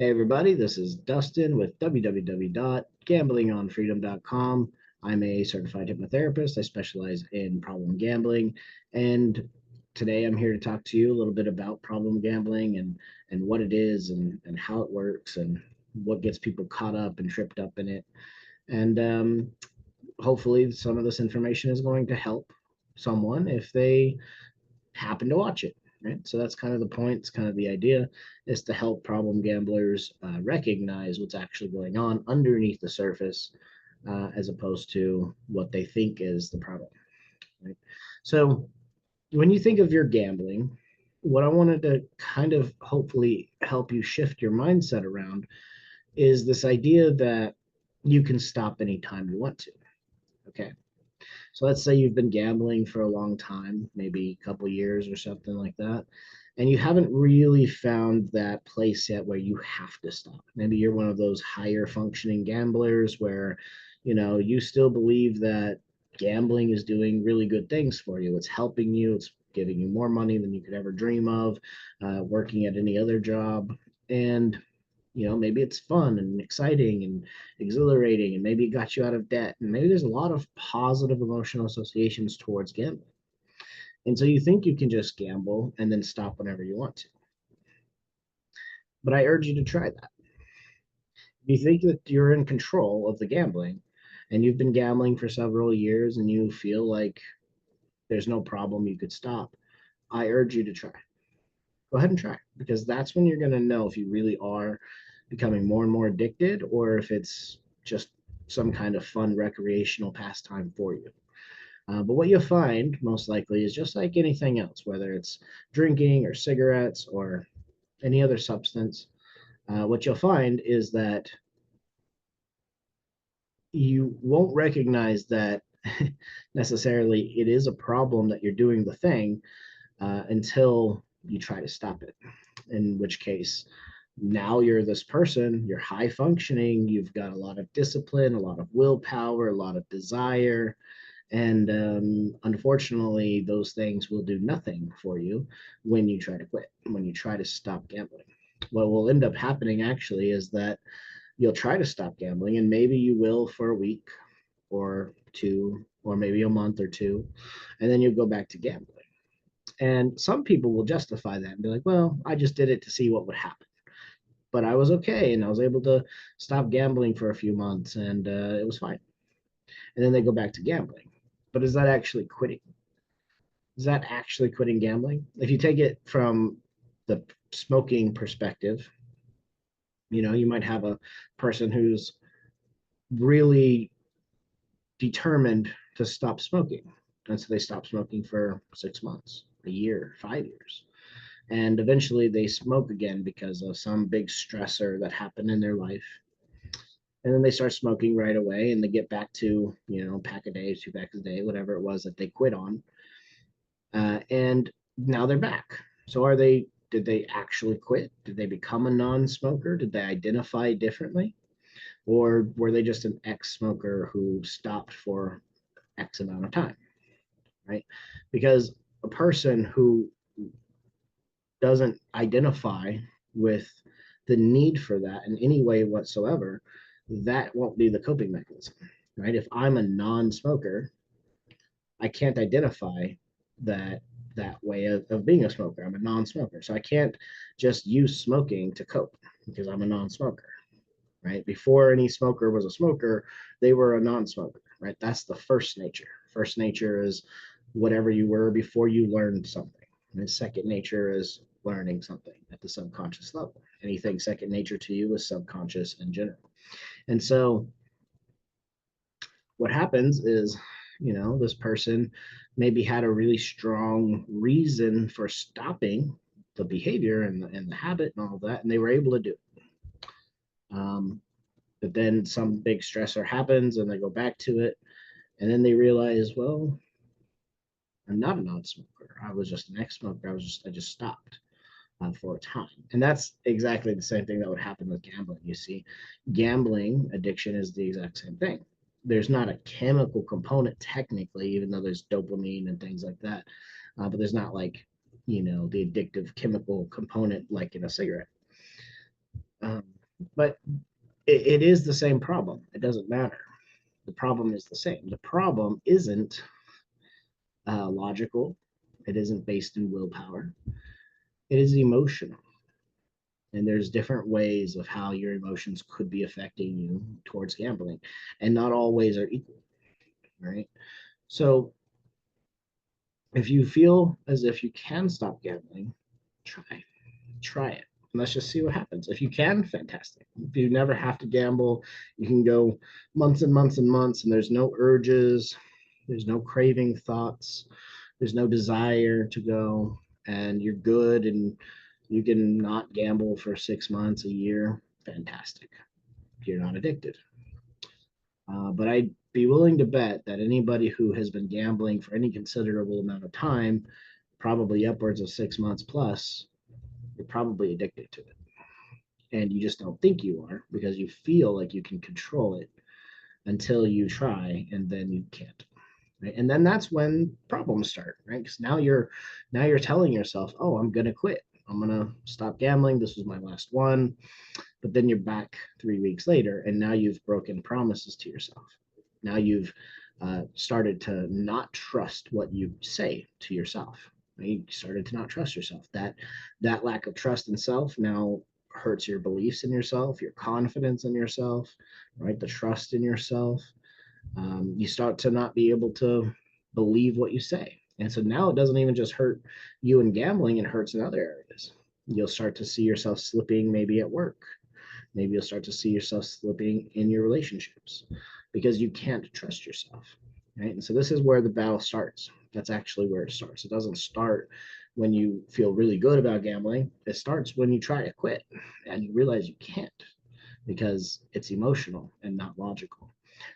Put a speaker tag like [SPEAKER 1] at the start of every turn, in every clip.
[SPEAKER 1] Hey everybody, this is Dustin with www.gamblingonfreedom.com. I'm a certified hypnotherapist. I specialize in problem gambling, and today I'm here to talk to you a little bit about problem gambling and what it is and how it works and what gets people caught up and tripped up in it. And hopefully some of this information is going to help someone if they happen to watch it. Right. So that's kind of the point. It's kind of the idea is to help problem gamblers recognize what's actually going on underneath the surface, as opposed to what they think is the problem. Right. So when you think of your gambling, what I wanted to kind of hopefully help you shift your mindset around is this idea that you can stop anytime you want to. Okay. So let's say you've been gambling for a long time, maybe a couple years or something like that, and you haven't really found that place yet where you have to stop. Maybe you're one of those higher functioning gamblers where, you still believe that gambling is doing really good things for you. It's helping you, it's giving you more money than you could ever dream of, working at any other job. And maybe it's fun and exciting and exhilarating, and maybe it got you out of debt, and maybe there's a lot of positive emotional associations towards gambling. And so you think you can just gamble and then stop whenever you want to. But I urge you to try that. If you think that you're in control of the gambling and you've been gambling for several years and you feel like there's no problem you could stop, I urge you to try. Go ahead and try, because that's when you're going to know if you really are becoming more and more addicted or if it's just some kind of fun recreational pastime for you. But what you'll find most likely is just like anything else, whether it's drinking or cigarettes or any other substance, what you'll find is that you won't recognize that necessarily it is a problem that you're doing the thing until you try to stop it. In which case, now you're this person, you're high functioning, you've got a lot of discipline, a lot of willpower, a lot of desire. And unfortunately, those things will do nothing for you when you try to quit, when you try to stop gambling. What will end up happening actually is that you'll try to stop gambling, and maybe you will for a week or two, or maybe a month or two, and then you'll go back to gambling. And some people will justify that and be like, well, I just did it to see what would happen. But I was okay, and I was able to stop gambling for a few months, and it was fine. And then they go back to gambling. But is that actually quitting? Is that actually quitting gambling? If you take it from the smoking perspective, you might have a person who's really determined to stop smoking. And so they stop smoking for 6 months, a year, 5 years. And eventually they smoke again because of some big stressor that happened in their life. And then they start smoking right away, and they get back to, a pack a day, 2 packs a day, whatever it was that they quit on. And now they're back. So did they actually quit? Did they become a non-smoker? Did they identify differently? Or were they just an ex-smoker who stopped for X amount of time, right? Because a person who doesn't identify with the need for that in any way whatsoever, that won't be the coping mechanism, right? If I'm a non-smoker, I can't identify that way of being a smoker. I'm a non-smoker, so I can't just use smoking to cope because I'm a non-smoker, right? Before any smoker was a smoker, they were a non-smoker, right? That's the first nature. First nature is whatever you were before you learned something. And second nature is learning something at the subconscious level. Anything second nature to you is subconscious in general. And so what happens is, this person maybe had a really strong reason for stopping the behavior and the habit and all of that, and they were able to do it. But then some big stressor happens and they go back to it, and then they realize, well, I'm not a non-smoker. I was just an ex-smoker. I just stopped for a time. And that's exactly the same thing that would happen with gambling. You see, gambling addiction is the exact same thing. There's not a chemical component technically, even though there's dopamine and things like that. But there's not like, the addictive chemical component like in a cigarette. Um, but it is the same problem. It doesn't matter. The problem is the same. The problem isn't logical. It isn't based in willpower. It is emotional. And there's different ways of how your emotions could be affecting you towards gambling, and not all ways are equal, right? So if you feel as if you can stop gambling, try it. And let's just see what happens. If you can, fantastic. If you never have to gamble, you can go months and months and months, and there's no urges, there's no craving thoughts, there's no desire to go, and you're good, and you can not gamble for 6 months, a year, fantastic. You're not addicted. But I'd be willing to bet that anybody who has been gambling for any considerable amount of time, probably upwards of 6 months plus, you're probably addicted to it. And you just don't think you are because you feel like you can control it until you try, and then you can't. Right? And then that's when problems start, right? Because now you're telling yourself, oh, I'm gonna quit. I'm gonna stop gambling. This was my last one. But then you're back 3 weeks later, and now you've broken promises to yourself. Now you've started to not trust what you say to yourself. You started to not trust yourself. That lack of trust in self now hurts your beliefs in yourself, your confidence in yourself, right? The trust in yourself. You start to not be able to believe what you say. And so now it doesn't even just hurt you in gambling, it hurts in other areas. You'll start to see yourself slipping maybe at work. Maybe you'll start to see yourself slipping in your relationships because you can't trust yourself. Right. And so this is where the battle starts. That's actually where it starts. It doesn't start when you feel really good about gambling. It starts when you try to quit and you realize you can't because it's emotional and not logical.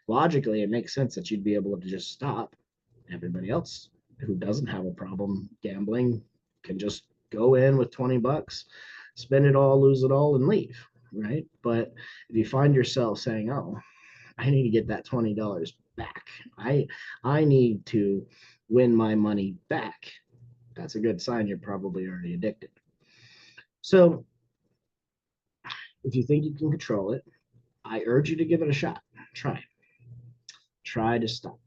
[SPEAKER 1] Logically, it makes sense that you'd be able to just stop. Everybody else who doesn't have a problem gambling can just go in with 20 bucks, spend it all, lose it all, and leave, right? But if you find yourself saying, "Oh, I need to get that $20 back. I need to win my money back," that's a good sign you're probably already addicted. So if you think you can control it, I urge you to give it a shot. Try it. Try to stop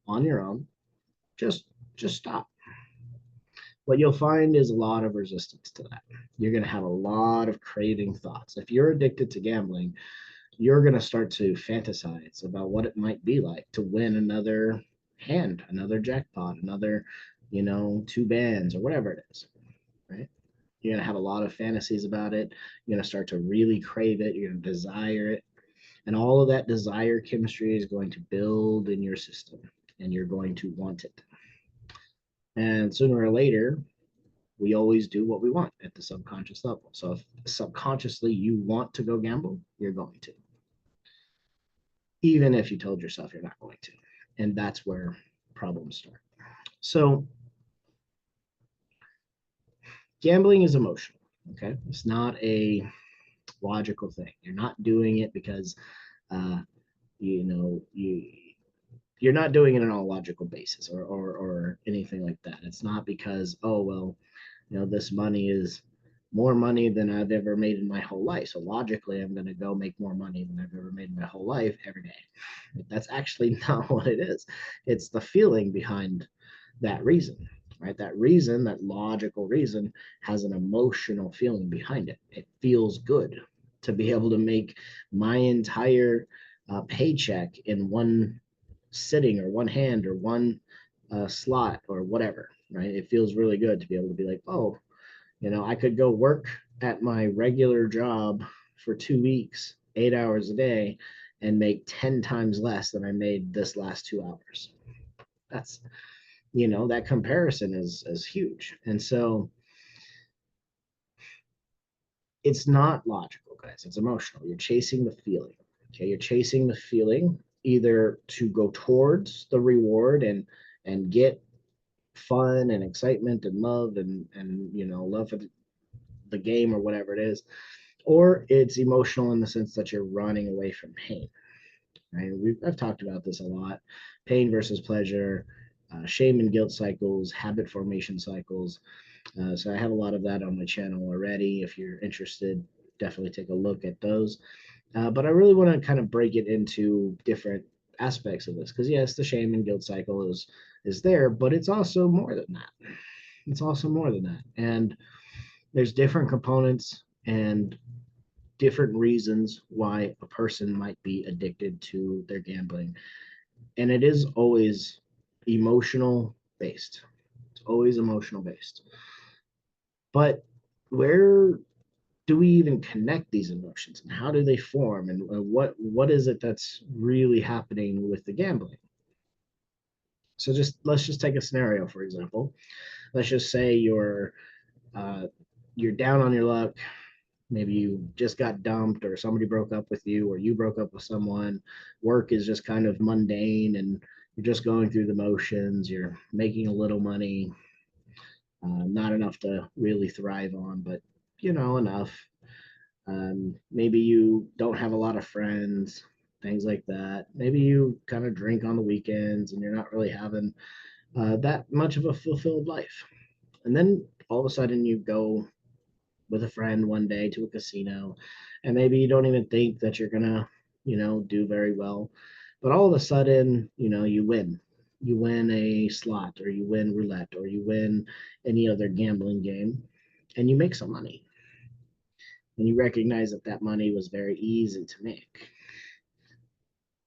[SPEAKER 1] on your own. Just just stop. What you'll find is a lot of resistance to that. You're going to have a lot of craving thoughts. If you're addicted to gambling, you're going to start to fantasize about what it might be like to win another hand, another jackpot, another, two bands or whatever it is, right? You're going to have a lot of fantasies about it. You're going to start to really crave it. You're going to desire it. And all of that desire chemistry is going to build in your system and you're going to want it. And sooner or later, we always do what we want at the subconscious level. So if subconsciously you want to go gamble, you're going to, even if you told yourself you're not going to. And that's where problems start. So gambling is emotional. Okay. It's not a logical thing. You're not doing it because, uh, you're not doing it on a logical basis or anything like that. It's not because, oh, well, this money is more money than I've ever made in my whole life. So logically, I'm going to go make more money than I've ever made in my whole life every day. That's actually not what it is. It's the feeling behind that reason, right? That reason, that logical reason, has an emotional feeling behind it. It feels good to be able to make my entire paycheck in one sitting or one hand or one slot or whatever, right? It feels really good to be able to be like, oh, I could go work at my regular job for 2 weeks, 8 hours a day, and make 10 times less than I made this last 2 hours. That's, that comparison is huge. And so it's not logical, guys. It's emotional. You're chasing the feeling. Okay. You're chasing the feeling either to go towards the reward and get fun and excitement and love and love for the game or whatever it is, or it's emotional in the sense that you're running away from pain. Right? I've talked about this a lot: pain versus pleasure, shame and guilt cycles, habit formation cycles. So I have a lot of that on my channel already. If you're interested, definitely take a look at those. But I really want to kind of break it into different aspects of this because yes, the shame and guilt cycle is there, but it's also more than that. It's also more than that, and there's different components and different reasons why a person might be addicted to their gambling, and it is always emotional based. It's always emotional based. But where do we even connect these emotions and how do they form and what is it that's really happening with the gambling? So just let's just take a scenario, for example. Let's just say uh, you're down on your luck. Maybe you just got dumped or somebody broke up with you or you broke up with someone. Work is just kind of mundane and you're just going through the motions. You're making a little money, not enough to really thrive on, but enough. Maybe you don't have a lot of friends, things like that. Maybe you kind of drink on the weekends and you're not really having that much of a fulfilled life. And then all of a sudden you go with a friend one day to a casino, and maybe you don't even think that you're gonna, do very well. But all of a sudden, you win. You win a slot, or you win roulette, or you win any other gambling game, and you make some money. And you recognize that that money was very easy to make.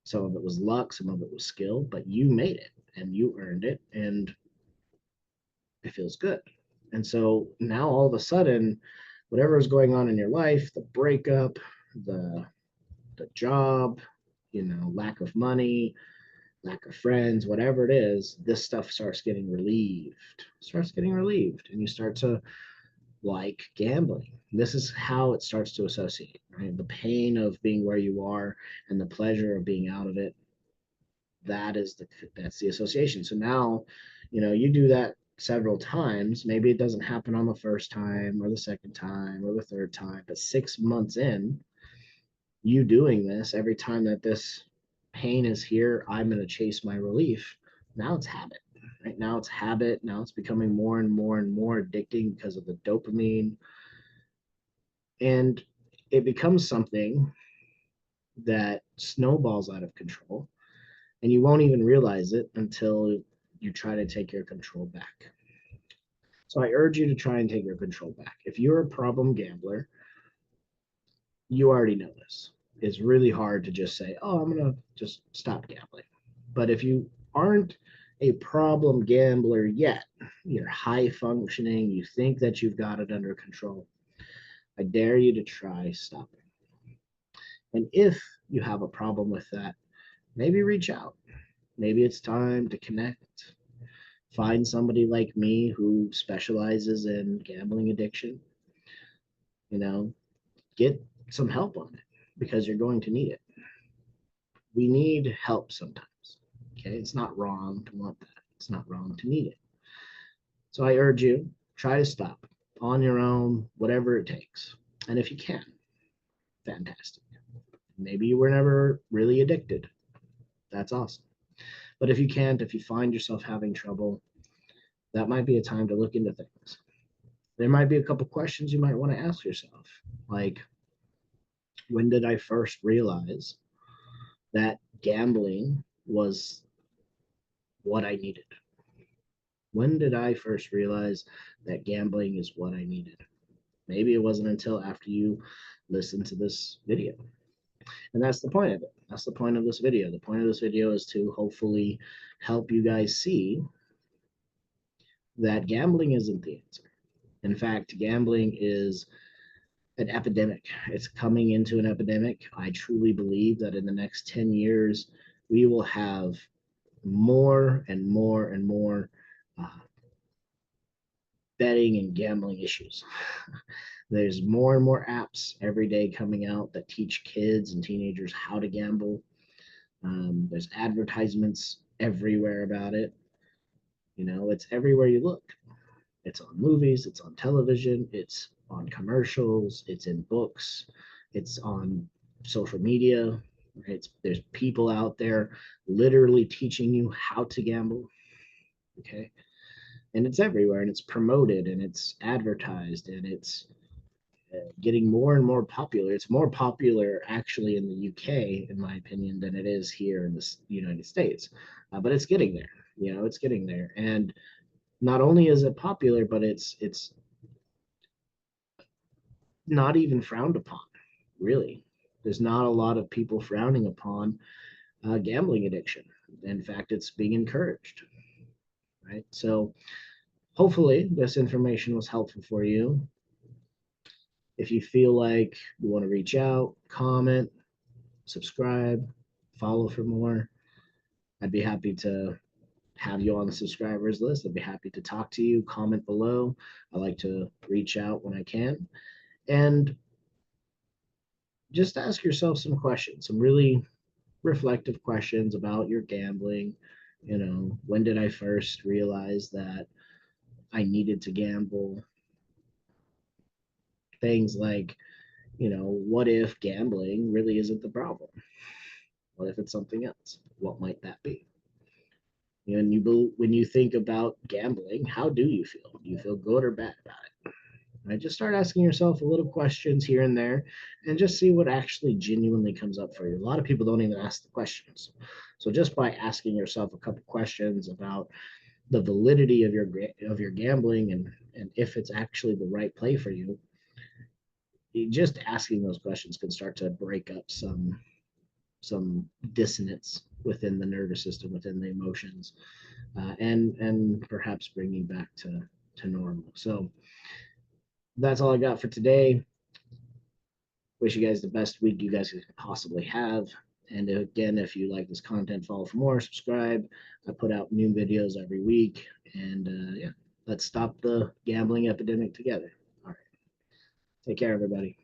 [SPEAKER 1] Some of it was luck, some of it was skill, but you made it and you earned it, and it feels good. And so now all of a sudden, whatever is going on in your life, the breakup, the the job, lack of money, lack of friends, whatever it is, this stuff starts getting relieved. Starts getting relieved, and you start to like gambling. This is how it starts to associate, right? The pain of being where you are and the pleasure of being out of it. That's the association. So now, you do that several times. Maybe it doesn't happen on the first time or the second time or the third time, but 6 months in, you doing this every time that this pain is here, I'm going to chase my relief. Now it's habit. Right now it's habit. Now it's becoming more and more and more addicting because of the dopamine. And it becomes something that snowballs out of control. And you won't even realize it until you try to take your control back. So I urge you to try and take your control back. If you're a problem gambler, you already know this. It's really hard to just say, oh, I'm going to just stop gambling. But if you aren't a problem gambler yet, you're high functioning, you think that you've got it under control, I dare you to try stopping. And if you have a problem with that, maybe reach out. Maybe it's time to connect. Find somebody like me who specializes in gambling addiction. You know, get some help on it because you're going to need it. We need help sometimes. Okay, it's not wrong to want that. It's not wrong to need it. So I urge you, try to stop on your own, whatever it takes. And if you can, fantastic. Maybe you were never really addicted. That's awesome. But if you can't, if you find yourself having trouble, that might be a time to look into things. There might be a couple questions you might want to ask yourself, like, when did I first realize that gambling was what I needed? When did I first realize that gambling is what I needed? Maybe it wasn't until after you listened to this video. And that's the point of it. That's the point of this video. The point of this video is to hopefully help you guys see that gambling isn't the answer. In fact, gambling is an epidemic. It's coming into an epidemic. I truly believe that in the next 10 years, we will have more and more and more uh, betting and gambling issues. There's more and more apps every day coming out that teach kids and teenagers how to gamble. There's advertisements everywhere about it. It's everywhere you look. It's on movies, it's on television, it's on commercials, it's in books, it's on social media. Right? There's people out there literally teaching you how to gamble. Okay. And it's everywhere and it's promoted and it's advertised and getting more and more popular. It's more popular actually in the UK, in my opinion, than it is here in the United States. But it's getting there. It's getting there. And not only is it popular, but it's not even frowned upon, really. There's not a lot of people frowning upon gambling addiction. In fact, it's being encouraged, right? So hopefully this information was helpful for you. If you feel like you want to reach out, comment, subscribe, follow for more, I'd be happy to have you on the subscribers list. I'd be happy to talk to you. Comment below. I like to reach out when I can. And just ask yourself some questions, some really reflective questions about your gambling. When did I first realize that I needed to gamble? Things like, what if gambling really isn't the problem? What if it's something else? What might that be? And when you think about gambling, how do you feel? Do you feel good or bad about it? Right? Just start asking yourself a little questions here and there, and just see what actually genuinely comes up for you. A lot of people don't even ask the questions. So just by asking yourself a couple questions about the validity of your gambling, and if it's actually the right play for you, just asking those questions can start to break up some dissonance within the nervous system, within the emotions, and perhaps bring you back to normal. So that's all I got for today. Wish you guys the best week you guys could possibly have. And again, if you like this content, follow for more, subscribe. I put out new videos every week. And yeah, let's stop the gambling epidemic together. All right. Take care, everybody.